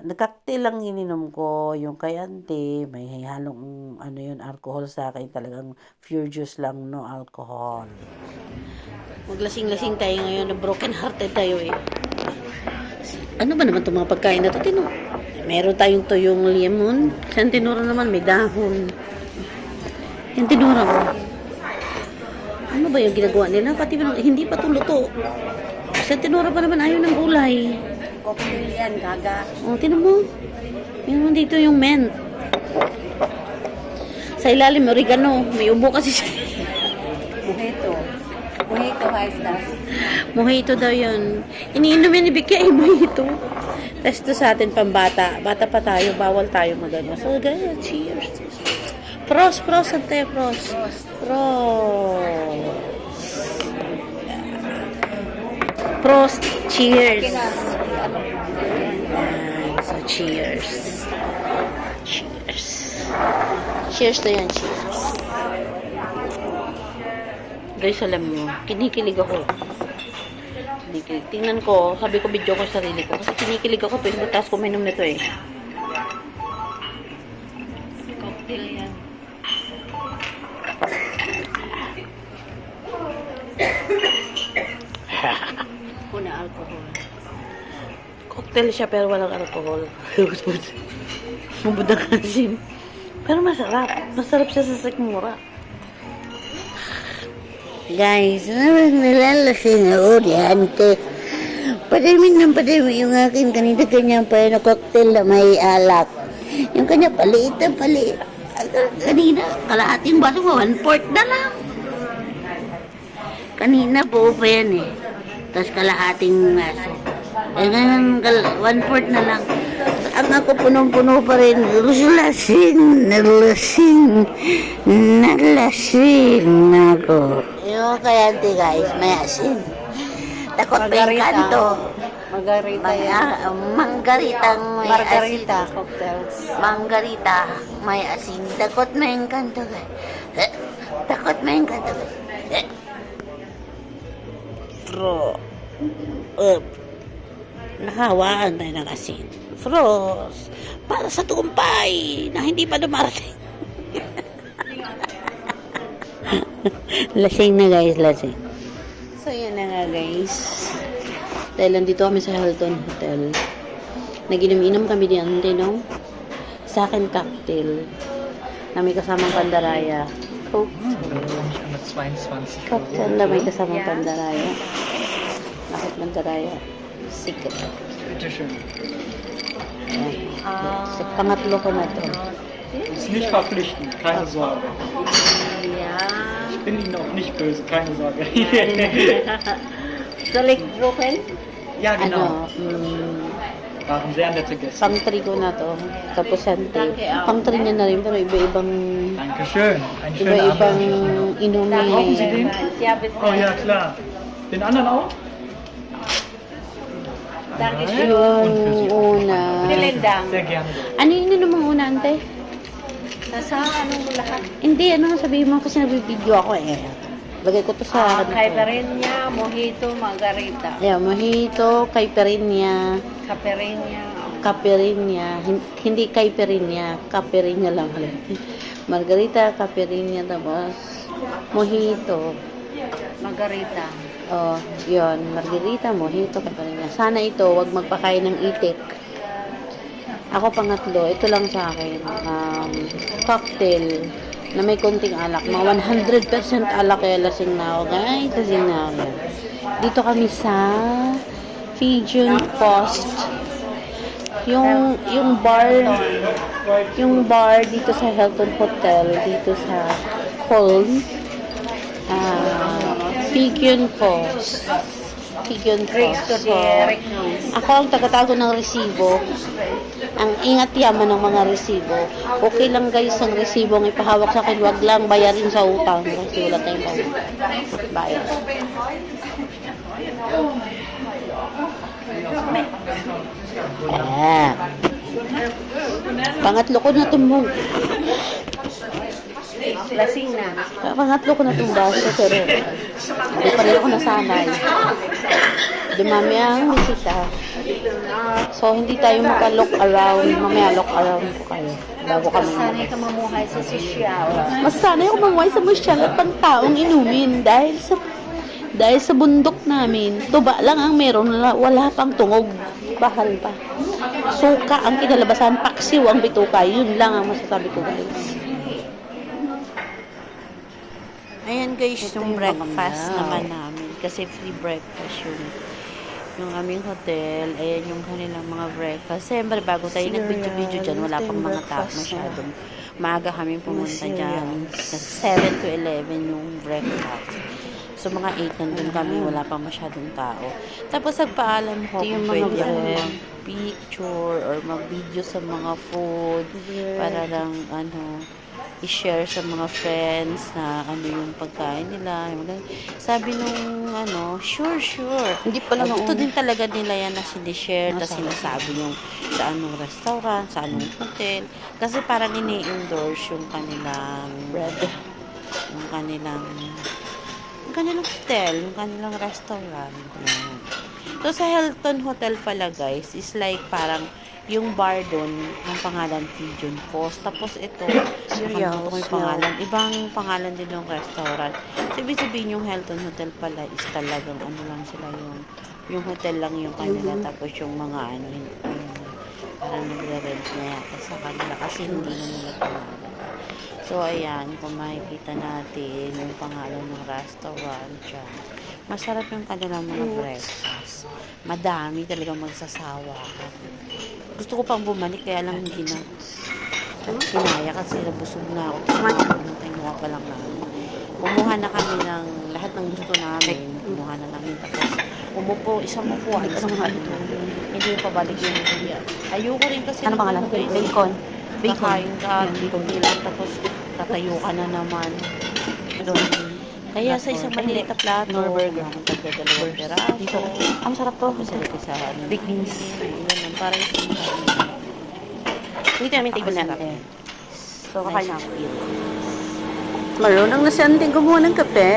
Nagkaktil lang ininom ko, yung kay ante, may halong, alcohol sa akin, talagang pure juice lang, no alcohol. Maglasing-lasing tayo ngayon, broken hearted tayo eh. Ano ba naman itong mga pagkain na ito, Tino? Meron tayong tuyong lemon. Sa tinura naman, may dahon. Yung tinura mo. Ano ba yung ginagawa nila? Pati hindi pa ito luto. Sa tinura pa naman ayaw ng gulay. Cocktail yan, gaga. Tinan mo. Meron dito yung mint. Sa ilalim, oregano. May ubo kasi siya. Mojito, haistas. Mojito daw yun. Iniinom yan ni Bikya, mojito. Tapos ito sa atin pambata. Bata pa tayo, bawal tayo magano. So, ganyan, cheers. Pros, ante, pros. Pros, cheers. So, cheers. Cheers to yan, cheers. Guys, alam mo, kinikilig ako. Tingnan ko, sabi ko video ko sa sarili ko. Kasi kinikilig ako tuwing butas kuminom nito eh. Cocktail yan. Kuna alcohol. Cocktail siya pero walang alcohol. Mabudang asin. Pero masarap. Masarap siya sa sikmura. Guys, nilalasing ako di ante. Padami yung akin kanina kanya pa na cocktail na may alak. Yung kanya paliit. Kanina, kalahating baso mo, 1/4 na lang. Kanina buo pa yan eh. Tapos kalahating baso. Ngayon, 1/4 na lang. Ang ako punong-puno pa rin. Nalasing ako. Yung kaya ante guys, may asin. Takot pa yung kanto. Margarita yan. Manggaritang may Margarita asin. cocktails. Manggarita may asin. Takot na yung kanto guys. Bro. Nakahawaan tayo ng asin. Frost, para sa tumpay na hindi pa dumarating. Lasing na guys, lasing. So, yan na nga guys. Dahil nandito kami sa Hilton Hotel. Naginom-inom kami di ante, no? Sa akin, cocktail. Na may kasamang pandaraya. Cocktail na may kasamang pandaraya. Bakit pandaraya? Secret. So, pangatlo ko na to. Ist nicht verpflichtend, keine Sorge. Ja. Ich bin Ihnen auch nicht böse, keine Sorge. Soll ich broken? Ja, genau. Waren sehr nette Gäste. Pang 3 ko na to. Tapos sante. Pang 3 niya na rin, pero iba-ibang Dankeschön. Einen schönen Abend. iba-ibang inumin. Brauchen Sie den? Oh ja, klar. Den anderen auch? Yung una. Sehr gerne. Ano yung inumang una, ante? Nasa anong lahat? Hindi, sabihin mo kasi nabibideo ako eh. Lagay ko to sa Caipirinha, mojito, margarita. Yeah, mojito, caipirinha, caipirinha, hindi caipirinha, caipirinha lang pala. Margarita, caipirinha, tapos mojito. Margarita. Oh, yun, margarita, mojito, caipirinha. Sana ito, wag magpakain ng itik. Ako pangatlo, ito lang sa akin, cocktail na may konting alak. Mga 100% alak kaya lasing na ako. Guys, lasing na ako. Dito kami sa Pigeon Post. Yung bar dito sa Hilton Hotel, dito sa Holm. Pigeon Post. Pigeon Post. So, ako ang tagatago ng resibo. Ang ingat yaman ng mga resibo. Okay lang guys ang resibo ang ipahawak sa akin. Wag lang bayarin sa utang. Kasi wala tayong bayar. Pangatlo ko na tumbong. Lasing na. Pangatlo ko na itong baso, pero hindi pa rin ako nasanay. Dumami ang bisita. So, hindi tayo maka-look around. Mamaya look around ko kayo. Bago kami. Sanay ka mamuhay sa sosyal. Mas sanay ako mamuhay sa sosyal at pang taong inumin dahil sa bundok namin. Tuba lang ang meron. Wala pang tungog. Bahal pa. Suka ang kinalabasan. Paksiw ang bituka. Yun lang ang masasabi ko guys. Ayan guys, yung breakfast naman namin. Kasi free breakfast yung aming hotel. Ayan yung kanilang mga breakfast. Siyempre, bago tayo nag-video-video dyan, wala pang mga tao masyadong. Maaga kami pumunta dyan. 7 to 11 yung breakfast. So, mga 8 nandun kami, wala pang masyadong tao. Tapos, nagpaalam ko kung pwede ako mag-picture or mag-video sa mga food para lang, i-share sa mga friends na yung pagkain nila. Sabi nung sure. Hindi pala ito din talaga nila yan na sinishare, tapos sinasabi yung sa anong restaurant, sa anong hotel. Kasi parang ini-endorse yung kanilang yung kanilang hotel, yung kanilang restaurant. So, sa Hilton Hotel pala guys, is like parang yung bar doon, ang pangalan Pigeon Post. Tapos ito, nakalimutan ko yung pangalan. Ibang pangalan din yung restaurant. So, ibig sabihin yung Hilton Hotel pala is talagang lang sila yung hotel lang yung kanila. Tapos yung mga parang nagre-rent na yata sa kanila kasi hindi na nila pangalan. So, ayan, kung makikita natin yung pangalan ng restaurant dyan. Masarap yung kanilang mga breakfast. Madami talagang magsasawa. Gusto ko pang bumalik, kaya lang hindi na kinaya kasi nabusog na ako. Kumuha pa lang namin. Kumuha na kami ng lahat ng gusto namin. Kumuha na namin. Tapos, isang upuan. Hindi pa balik yung ayoko rin kasi. Ano pangalan? Bacon. Kakain ka, tapos tatayo ka na naman. Kaya sa isang maliit na plato, burger, tagdadalawang peraso. Ang sarap to. Sa Big beans. Parang isang Dito namin table natin. So, kakain na ako. Marunong na si Auntie gumawa ng kape.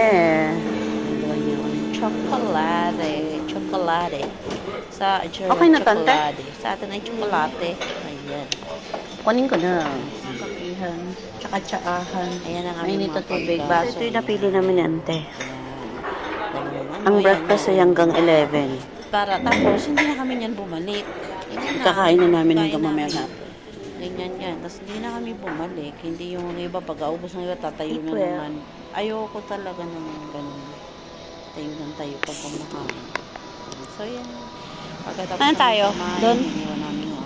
Chocolate. Sa German, Okay na, Tante? chocolate. Sa atin ay chocolate. Ayan. Kunin ko na. Kapihan. Tsaka tsaahan. Ayan ang Ay, aming nito mga tubig. pagkain. Ito yung napili namin ni Ante. Ang Ayan, breakfast ay hanggang 11. Tapos, hindi na kami niyan bumalik. Kakain na namin hanggang mamaya na. Ganyan yan. Tapos, hindi na kami bumalik. Hindi yung iba, pag-aubos ng iba, tatayo na naman. Ayoko talaga naman ganun. Tayo pag kumakain. So, yan. Saan tayo? Doon?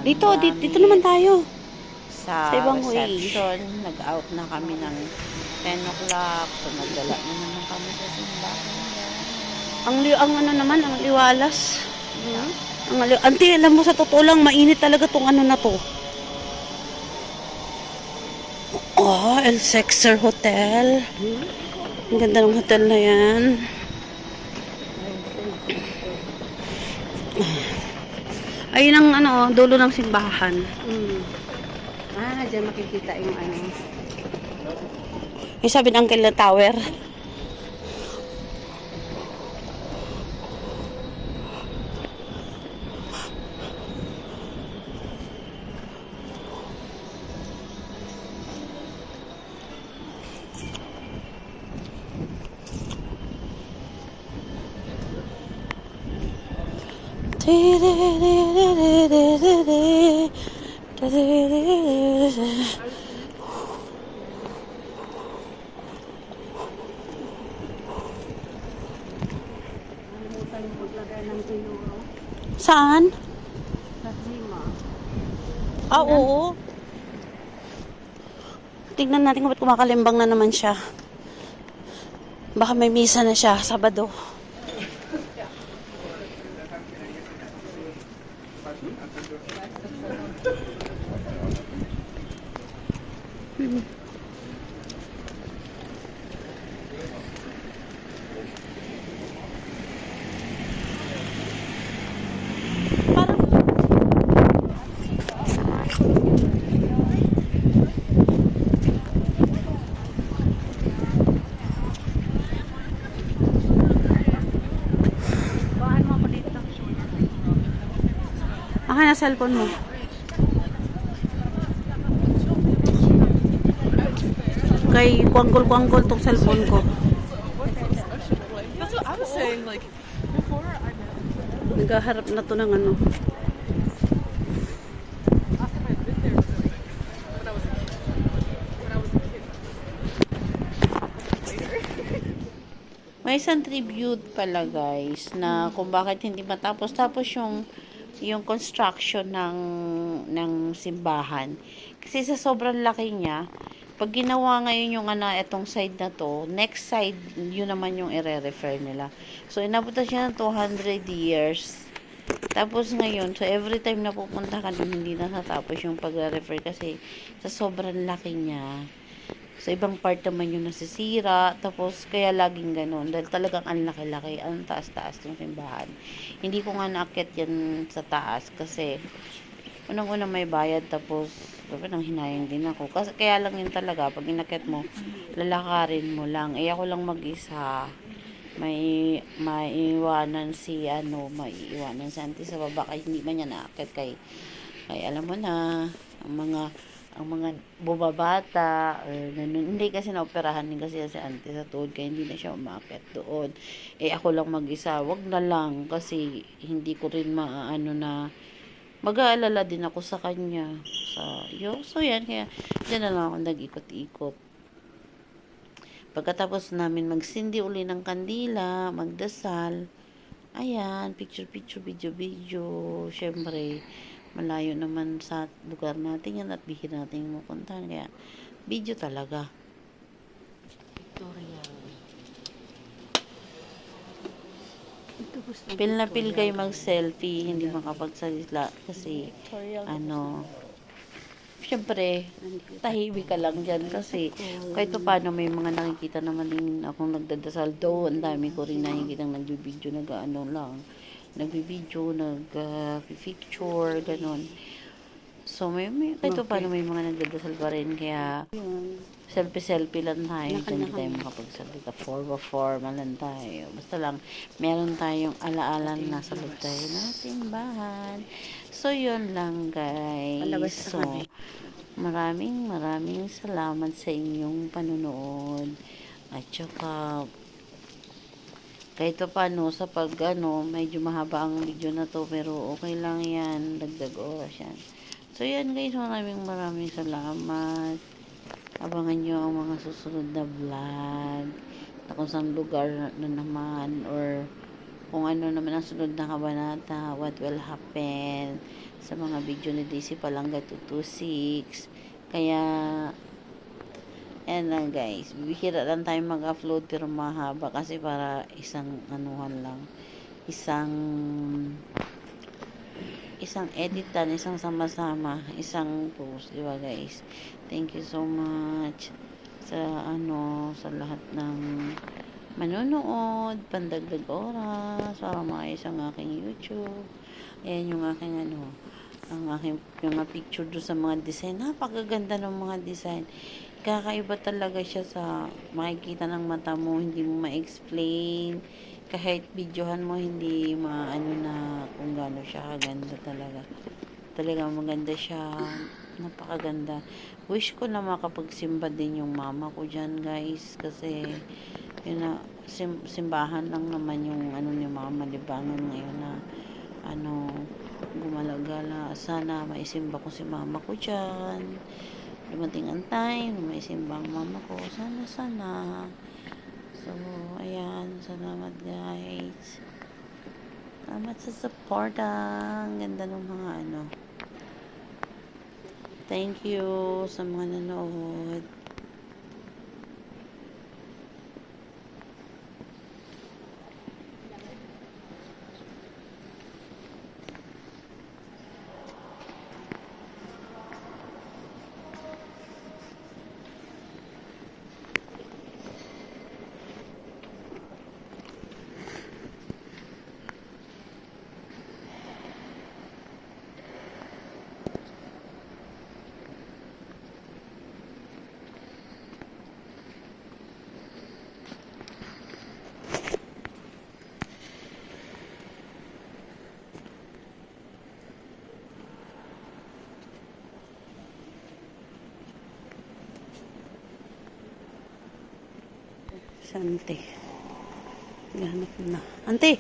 Dito naman tayo. Sa ibang reception, nag-out na kami ng 10 o'clock. So, nagdala na naman kami sa simbahan. Ang liwalas. Auntie, alam mo, sa totoo lang, mainit talaga tong ano na to. Oh, El Sexer Hotel. Ang ganda ng hotel na yan. Ayun ang ano, dulo ng simbahan. Diyan makikita yung ano. Yung sabi ng Uncle na tower. Saan? Sa Zima. Ah, oo. Tignan natin kung ba't kumakalimbang na naman siya. Baka may misa na siya, Sabado. Akin na cellphone mo. Kay kwangkol-kwangkol tong cellphone ko. That's what I was saying, like, before I met. Naghaharap na to ng ano. Last time I've been there was like, when I was a kid. When I was a kid. Later. May isang tribute pala guys na kung bakit hindi matapos tapos yung construction ng simbahan. Kasi sa sobrang laki niya, pag ginawa ngayon yung etong side na to, next side, yun naman yung i-refer nila. So, inabutan siya ng 200 years. Tapos ngayon, so every time na pupunta ka dun, hindi na natapos yung pag-refer kasi sa sobrang laki niya. So, ibang part naman yung nasisira. Tapos, kaya laging ganun. Dahil talagang ang laki-laki, ang taas-taas yung simbahan. Hindi ko nga naakyat yan sa taas kasi unang-unang may bayad. Tapos, dapat nang hinayang din ako. Kasi, kaya lang yun talaga. Pag inakyat mo, lalakarin mo lang. Eh, ako lang mag-isa. May maiiwanan si auntie sa baba. Kaya hindi man niya naakyat kay alam mo na, ang mga bumabata or hindi kasi naoperahan din kasi si auntie sa tuhod kaya hindi na siya umakyat doon. Eh ako lang mag-isa, wag na lang kasi hindi ko rin maano na mag-aalala din ako sa kanya. So yan, kaya dyan na lang ako nag-ikot-ikot. Pagkatapos namin magsindi uli ng kandila, magdasal, ayan, picture, video, syempre malayo naman sa lugar natin yan at bihira natin yung mapuntahan. Kaya, video talaga. Pil na pil kayo mag-selfie, hindi makapagsalita kasi, syempre, tahimik ka lang dyan kasi kahit paano may mga nakikita naman din akong nagdadasal doon. Ang dami ko rin nakikita nagbibideo, nagbibideo, nag-picture, ganon. So, kahit paano may mga nagdadasal pa rin. Kaya, selfie lang tayo. Hindi tayo makapagsalita. Formal lang tayo. Basta lang, meron tayong alaala na nasa loob tayo natin bahan. So, yun lang, guys. So, maraming salamat sa inyong panonood. At saka, kahit paano sa medyo mahaba ang video na to pero okay lang yan, dagdag oras yan. So yan guys, maraming salamat. Abangan nyo ang mga susunod na vlog na kung saan lugar na naman or kung ano naman ang sunod na kabanata, what will happen sa mga video ni Daisy Palangga 226. Kaya yan lang guys, bihira lang tayo mag-upload pero mahaba kasi para isang isang editan, isang sama-sama, isang post, di ba guys? Thank you so much sa sa lahat ng manonood, pandagdag oras, para maayos ang aking YouTube. Ayan yung aking ang aking mga picture doon sa mga design. Napakaganda ng mga design. Kakaiba talaga siya sa makikita ng mata mo, hindi mo ma-explain. Kahit videohan mo, hindi maano na kung gaano siya kaganda talaga. Talaga maganda siya. Napakaganda. Wish ko na makapagsimba din yung mama ko dyan, guys. Kasi, yun na, simbahan lang naman yung ni mama, libangan ngayon na gumala-gala. Sana maisimba ko si mama ko dyan. Dumating ang time, maisimba ang mama ko. Sana. So, ayan. Salamat, guys. Salamat sa support. Ang ganda ng mga Thank you sa mga nanood. Si Ante. Ganap na. Ante!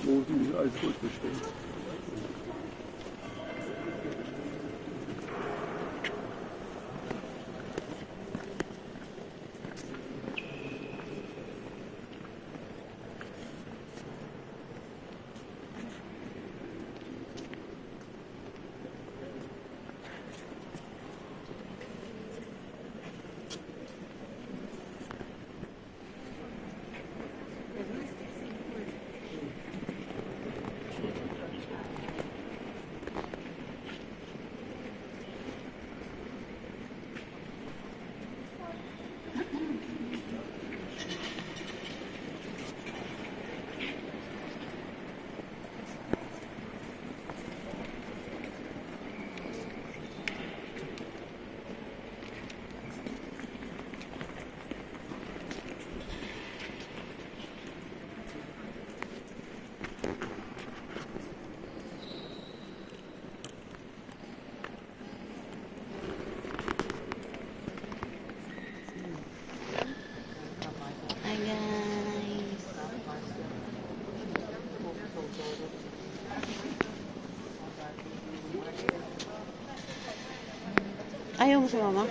Wo die alles gut bestimmt. Ayaw mo sa mama?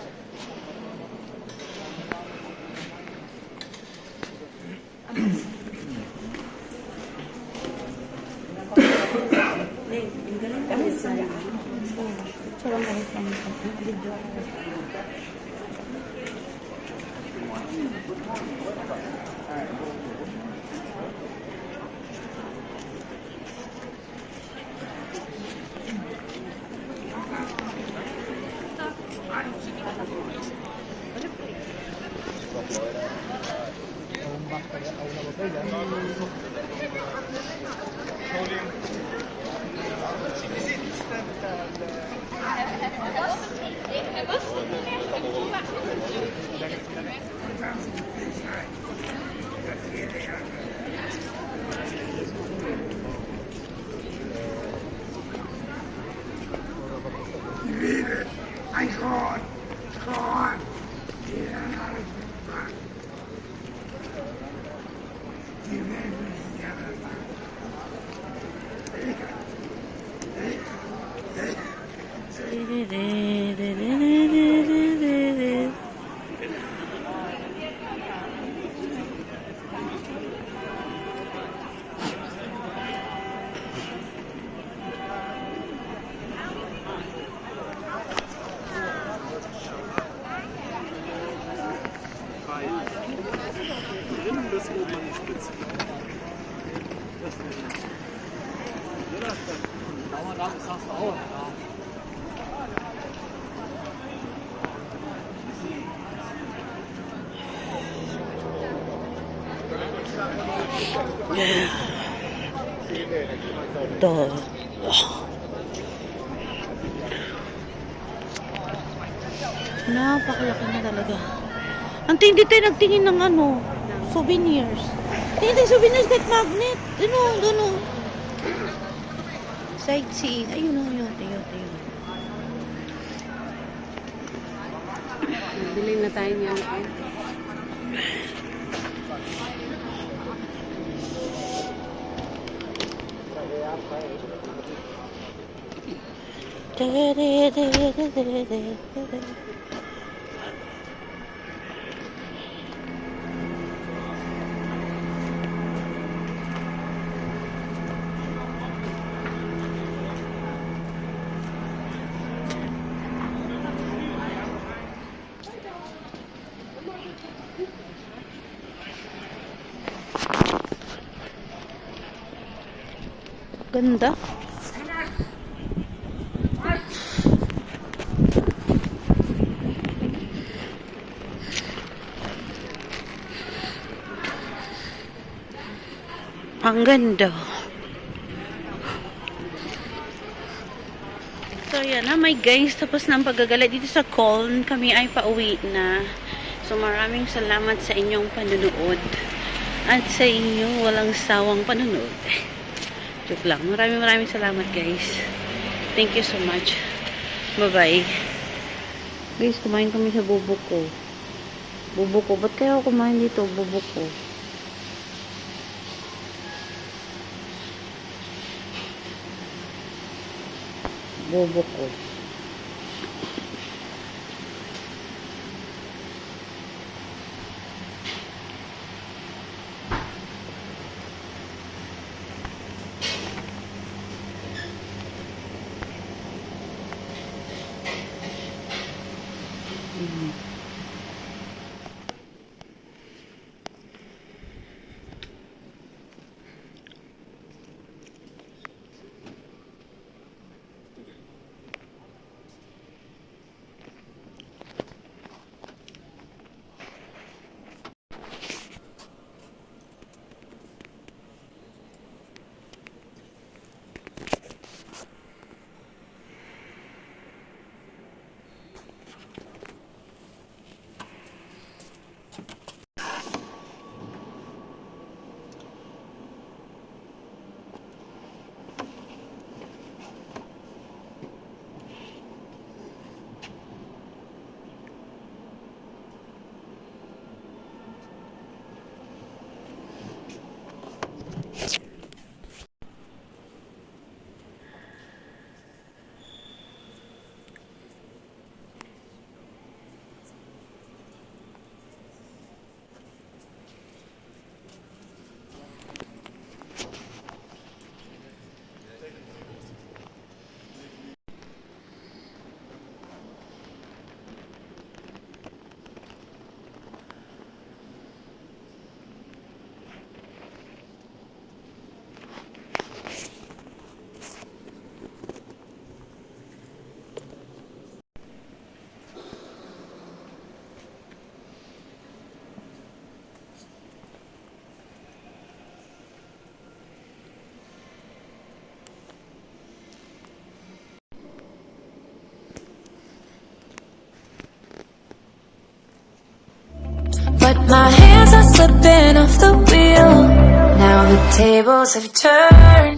Ito. Napakalaki na talaga. Ang hindi tayo nagtingin ng ano, souvenirs. Hindi souvenirs kahit magnet. Ano. Sightseeing. Ayun. Bili na tayo niyan. Ganda. Ang ganda. So, yan na, my guys. Tapos na ang paggagala dito sa Colne. Kami ay pauwi na. So, maraming salamat sa inyong panunood. At sa inyong walang sawang panunood. Joke lang. Maraming salamat, guys. Thank you so much. Bye-bye. Guys, kumain kami sa bubok ko. Bubok ko. Ba't kaya ako kumain dito? Bubok ko. Bobo ko. My hands are slipping off the wheel. Now the tables have turned.